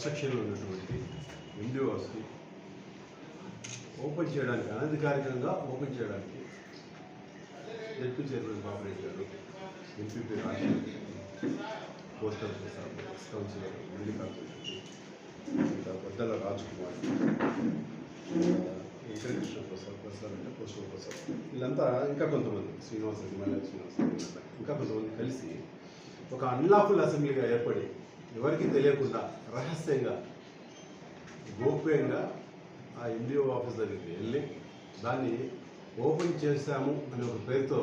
కన్స్ట్రక్షన్లో ఉన్నటువంటి ఎండిఓ హౌస్ని ఓపెన్ చేయడానికి అనధికారికంగా ఓపెన్ చేయడానికి జడ్పీ చైర్మన్ బాబురెడ్డి గారు, MPP Rajasekhar, postal Prasad, councillor Mallikarjuna Reddy, ఇంకా బద్దల రాజ్ కుమార్, వెంకటకృష్ణ ప్రసాద్ అంటే పోస్టల్ ప్రసాద్, వీళ్ళంతా ఇంకా కొంతమంది శ్రీనివాస ఇంకా కొంతమంది కలిసి ఒక అన్లాఫుల్ అసెంబ్లీగా ఏర్పడి ఎవరికి తెలియకుండా రహస్యంగా గోప్యంగా ఆ ఎండిఓ ఆఫీస్ దగ్గరికి వెళ్ళి దాన్ని ఓపెన్ చేశాము అనే ఒక పేరుతో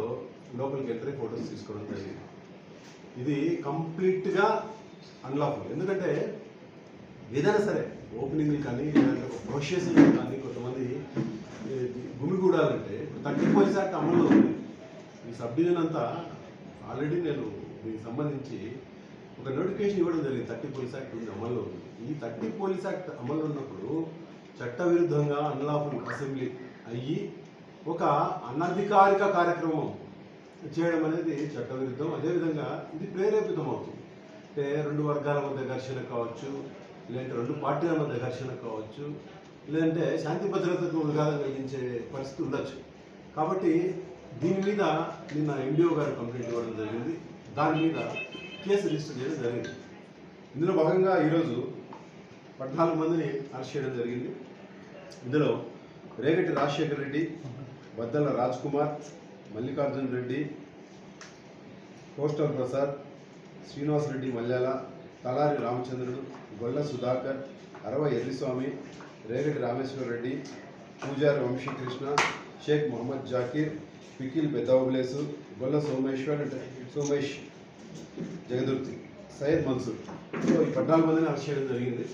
లోపలికి ఎంట్రీ ఫోటోస్ తీసుకోవడం జరిగింది. ఇది కంప్లీట్గా అన్లాఫుల్. ఎందుకంటే ఏదైనా సరే ఓపెనింగ్ కానీ ప్రొసెస్ కానీ కొంతమంది గుమిగూడాలంటే 30 పోలీస్ యాక్ట్ అమల్లో ఉంది. ఈ సబ్ డివిజన్ అంతా ఆల్రెడీ నేను దీనికి సంబంధించి ఒక నోటిఫికేషన్ ఇవ్వడం జరిగింది. 30 పోలీస్ యాక్ట్ ఉంది, అమల్లో ఉంది. ఈ 30 పోలీస్ యాక్ట్ అమల్లో ఉన్నప్పుడు చట్టవిరుద్ధంగా అన్లాఫుల్ అసెంబ్లీ అయ్యి ఒక అనధికారిక కార్యక్రమం చేయడం అనేది చట్టవిరుద్ధం. అదేవిధంగా ఇది ప్రేరేపితం అవుతుంది. అంటే 2 వర్గాల మధ్య ఘర్షణ కావచ్చు, లేదంటే 2 పార్టీల మధ్య ఘర్షణ కావచ్చు, లేదంటే శాంతి భద్రతకు విఘాతం కలిగించే పరిస్థితి ఉండొచ్చు. కాబట్టి దీని మీద నిన్న ఎండిఓ గారు కంప్లైంట్ ఇవ్వడం జరిగింది. దాని మీద కేసు రిజిస్టర్ చేయడం జరిగింది. ఇందులో భాగంగా ఈరోజు 14 మందిని అరెస్ట్ చేయడం జరిగింది. ఇందులో రేగటి రాజశేఖర్ రెడ్డి, బద్దల రాజ్ కుమార్, మల్లికార్జున రెడ్డి, పోస్టల్ ప్రసాద్, శ్రీనివాసరెడ్డి మల్యాల, తలారి రామచంద్రుడు, గొల్ల సుధాకర్, అరవ ఎర్రిస్వామి, రేగటి రామేశ్వర రెడ్డి, పూజారి వంశీకృష్ణ, షేక్ మొహమ్మద్ జాకీర్, పికిల్ పెద్దవబులేసు, గొల్ల సోమేష్ జగదుర్తి, సయ్యద్ మన్సూర్. సో ఈ 14 మందిని అరెస్ట్ చేయడం జరిగింది.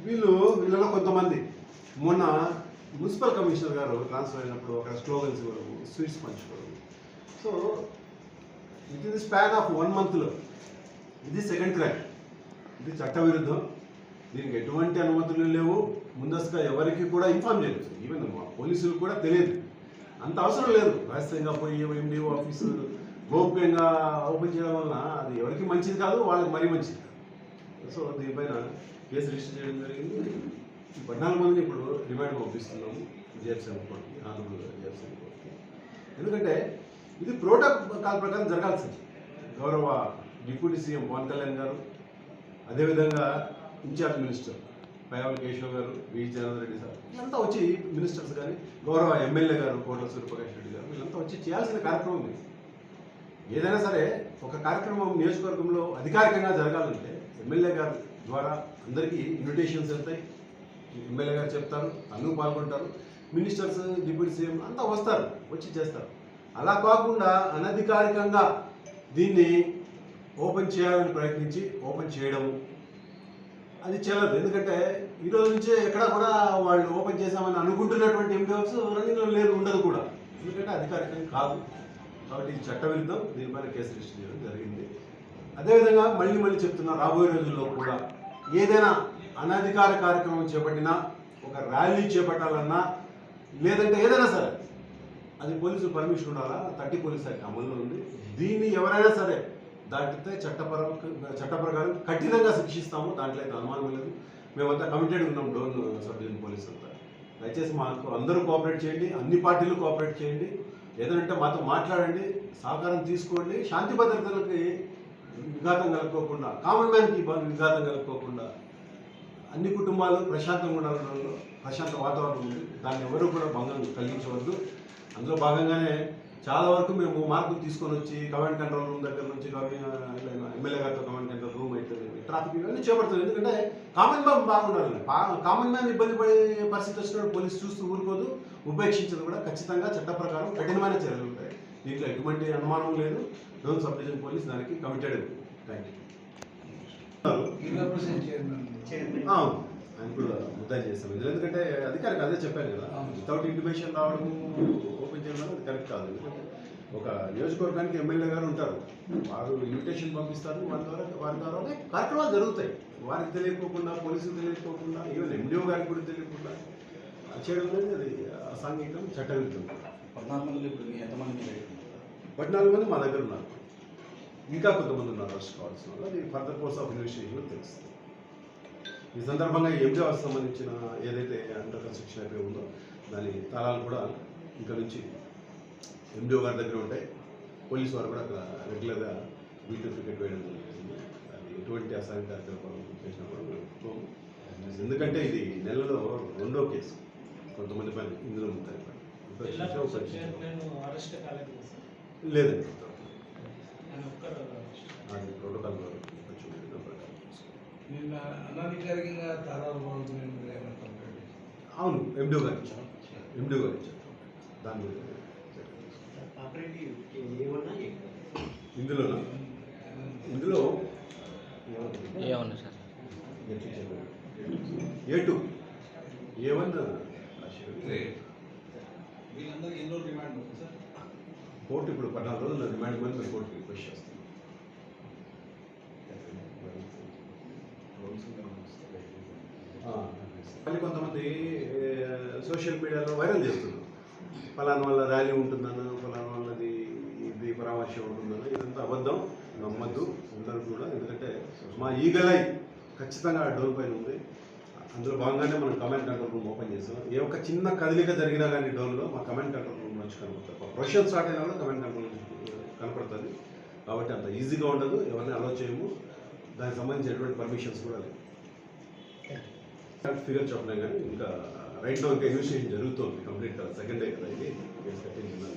వీళ్ళలో కొంతమంది మొన్న మున్సిపల్ కమిషనర్ గారు ట్రాన్స్ఫర్ అయినప్పుడు అక్కడ స్లోగన్స్ ఇవ్వడం, స్వీట్స్ పంచుకోవడం. So with in the span of 1 మంత్లో ఇది సెకండ్ క్రైమ్. ఇది చట్టవిరుద్ధం. దీనికి ఎటువంటి అనుమతులు లేవు. ముందస్తుగా ఎవరికి కూడా ఇన్ఫార్మ్ చేయలేదు. ఈవెన్ మా పోలీసులు కూడా తెలియదు. అంత అవసరం లేదు. రహస్యంగా పోయి ఎండిఓ ఆఫీసు గోప్యంగా ఓపెన్ చేయడం వలన అది ఎవరికి మంచిది కాదు, వాళ్ళకి మరీ మంచిది కాదు. సో దీనిపైన కేసు రిజిస్టర్ చేయడం జరిగింది. ఈ 14 మందిని ఇప్పుడు రిమాండ్ పంపిస్తున్నాము జిహెచ్ఎంసీ కోర్టుకి, ఆంధ్రప్రదేశ్ జిహెచ్ఎంసీ కోర్టుకి. ఎందుకంటే ఇది ప్రోటోకాల్ ప్రకారం జరగాల్సింది. గౌరవ డిప్యూటీ సీఎం పవన్ కళ్యాణ్ గారు, అదేవిధంగా ఇన్ఛార్జ్ మినిస్టర్ పైరాల కేశవ్ గారు, వి జనార్దన్ రెడ్డి సార్, వీళ్ళంతా వచ్చి మినిస్టర్స్ కానీ గౌరవ ఎమ్మెల్యే గారు కోట్ల సూర్యప్రకాష్ రెడ్డి గారు, వీళ్ళంతా వచ్చి చేయాల్సిన కార్యక్రమం ఇది. ఏదైనా సరే ఒక కార్యక్రమం నియోజకవర్గంలో అధికారికంగా జరగాలంటే ఎమ్మెల్యే గారి ద్వారా అందరికీ ఇన్విటేషన్స్ వెళ్తాయి. ఎమ్మెల్యే గారు చెప్తారు, అందరూ పాల్గొంటారు, మినిస్టర్స్, డిప్యూటీ సీఎం అంతా వస్తారు, వచ్చి చేస్తారు. అలా కాకుండా అనధికారికంగా దీన్ని ఓపెన్ చేయాలని ప్రయత్నించి ఓపెన్ చేయడము అది చెల్లదు. ఎందుకంటే ఈరోజు నుంచే ఎక్కడ కూడా వాళ్ళు ఓపెన్ చేశామని అనుకుంటున్నటువంటి ఎండిఓస్ రన్నింగ్లో లేదు, ఉండదు కూడా. ఎందుకంటే అధికారికంగా కాదు. కాబట్టి ఇది చట్టవిరుద్ధం. దీనిపైన కేసు రిజిస్టర్ చేయడం జరిగింది. అదేవిధంగా మళ్ళీ చెప్తున్నా, రాబోయే రోజుల్లో కూడా ఏదైనా అనధికార కార్యక్రమం చేపట్టినా, ఒక ర్యాలీ చేపట్టాలన్నా, లేదంటే ఏదైనా సరే అది పోలీసులు పర్మిషన్ ఉండాలా. 30 పోలీస్ యాక్ట్ అమల్లో ఉంది. దీన్ని ఎవరైనా సరే దాటితే చట్ట ప్రకారం కఠినంగా శిక్షిస్తాము. దాంట్లో అయితే అనుమానం లేదు. మేమంతా కమిటెడ్ ఉన్నాం. డోన్ సబ్ డివిజన్ పోలీస్ అంతా. దయచేసి మాకు అందరూ కోఆపరేట్ చేయండి, అన్ని పార్టీలు కోఆపరేట్ చేయండి. ఏదంటే మాతో మాట్లాడండి, సహకారం తీసుకోండి. శాంతి భద్రతలకి విఘాతం కలుపుకోకుండా, కామన్ మ్యాన్కి విఘాతం కలుపుకోకుండా అన్ని కుటుంబాలు ప్రశాంతంగా ఉండాలని ప్రశాంత వాతావరణం ఉంది. దాన్ని ఎవరు కూడా భంగం కలిగించవద్దు. అందులో భాగంగానే చాలా వరకు మేము మార్పులు తీసుకొని వచ్చి కమాండ్ కంట్రోల్ రూమ్ దగ్గర నుంచి ఎమ్మెల్యే గారితో కమాండ్ కంట్రోల్ రూమ్ అయితే ట్రాఫిక్ ఇవన్నీ చేపడుతుంది. ఎందుకంటే కామన్ మ్యాన్ బాగుండాలి. కామన్ మ్యాన్ ఇబ్బంది పడే పరిస్థితి వచ్చినప్పుడు పోలీసు చూస్తూ ఊరుకోదు, ఉపేక్షించదు కూడా. ఖచ్చితంగా చట్ట ప్రకారం కఠినమైన చర్యలు ఉంటాయి. దీంట్లో ఎటువంటి అనుమానం లేదు. డోన్ సబ్ డివిజన్ పోలీస్ దానికి కమిటెడ్. Thank you. ఆయన కూడా ముద్దాయి చేస్తాం. ఎందుకంటే అధికారికి అదే చెప్పాను కదా, వితౌట్ ఇంటిమేషన్ రావడం ఓపెన్ చేయడం అది కరెక్ట్ కాదు. ఎందుకంటే ఒక నియోజకవర్గానికి ఎమ్మెల్యే గారు ఉంటారు, వారు ఇన్విటేషన్ పంపిస్తారు, వారి ద్వారానే కార్యక్రమాలు జరుగుతాయి. వారికి తెలియకోకుండా, పోలీసులు తెలియకోకుండా, ఈవెన్ ఎండిఓ గారికి కూడా తెలియకుండా చేయడం అనేది అది అసాంఘికం, చట్టవిరుద్ధం. 14 మంది ఇప్పుడు ఎంతమంది? 14 మంది మా దగ్గర ఉన్నారు. ఇంకా కొంతమంది ఉన్నారు అరెస్ట్ కావాల్సిన వాళ్ళు. అది ఫర్దర్ కోర్స్ ఆఫ్ ఇన్వెస్టిగేషన్ తెలుస్తుంది. ఈ సందర్భంగా ఎండి హౌస్ సంబంధించిన ఏదైతే అండర్ కన్స్ట్రక్షన్ అయిపోయి ఉందో దాని తాళాలు కూడా ఇంకా నుంచి ఎండిఓ గారి దగ్గర ఉంటాయి. పోలీసు వారు కూడా అక్కడ రెగ్యులర్గా వీటిలో క్రికెట్ వేయడం జరుగుతుంది. అది ఎటువంటి అసాయం కార్యక్రమాలు చేసినా కూడా మేము ఒప్పుకోము. ఎందుకంటే ఇది నెలలో 2వ కేసు కొంతమంది పని ఇందులో ఉంటాయి. లేదండి, అది ప్రోటోకాల్ అనధికారికంగా తాళాలు అవును ఎండిఓ గారు ఇచ్చారు దాని మీద ఇందులో ఏమన్నా సార్ A2 A1 వీళ్ళందరికీ ఎన్ని రోజులు రిమాండ్ ఉంది సార్? కోర్టు ఇప్పుడు 14 రోజులు రిమాండ్ మీద మేము కోర్టుకి రిక్వెస్ట్ చేస్తాం. మళ్ళీ కొంతమంది సోషల్ మీడియాలో వైరల్ చేస్తున్నారు, ఫలానా వల్ల ర్యాలీ ఉంటుందన్న, ఫలానా వాళ్ళది ఇది పరామర్శ ఉంటుందన్న. ఇదంతా అబద్ధం, నమ్మద్దు ఉండదు కూడా. ఎందుకంటే మా ఈగలై ఖచ్చితంగా డోర్ పైన ఉంది. అందులో భాగంగానే మనం కమాండ్ కంట్రోల్ రూమ్ ఓపెన్ చేసాం. ఏ ఒక్క చిన్న కదలిక జరిగినా కానీ డోర్లో మా కమాండ్ కంట్రోల్ రూమ్ నుంచి కనపడుతుంది. ప్రొఫెషన్ స్టార్ట్ అయినా కూడా కమాండ్ కంట్రోల్ కనపడుతుంది. కాబట్టి అంత ఈజీగా ఉండదు, ఎవరిని అలో చేయము. దానికి సంబంధించి ఎటువంటి పర్మిషన్స్ కూడా లేవు. ఫిగర్ చెప్పలేం కానీ ఇంకా రైట్ నో ఇంకా ఇన్వెస్టిగేషన్ జరుగుతుంది. కంప్లీట్ సెకండ్ డే కదా ఇది కేసు కట్టింది.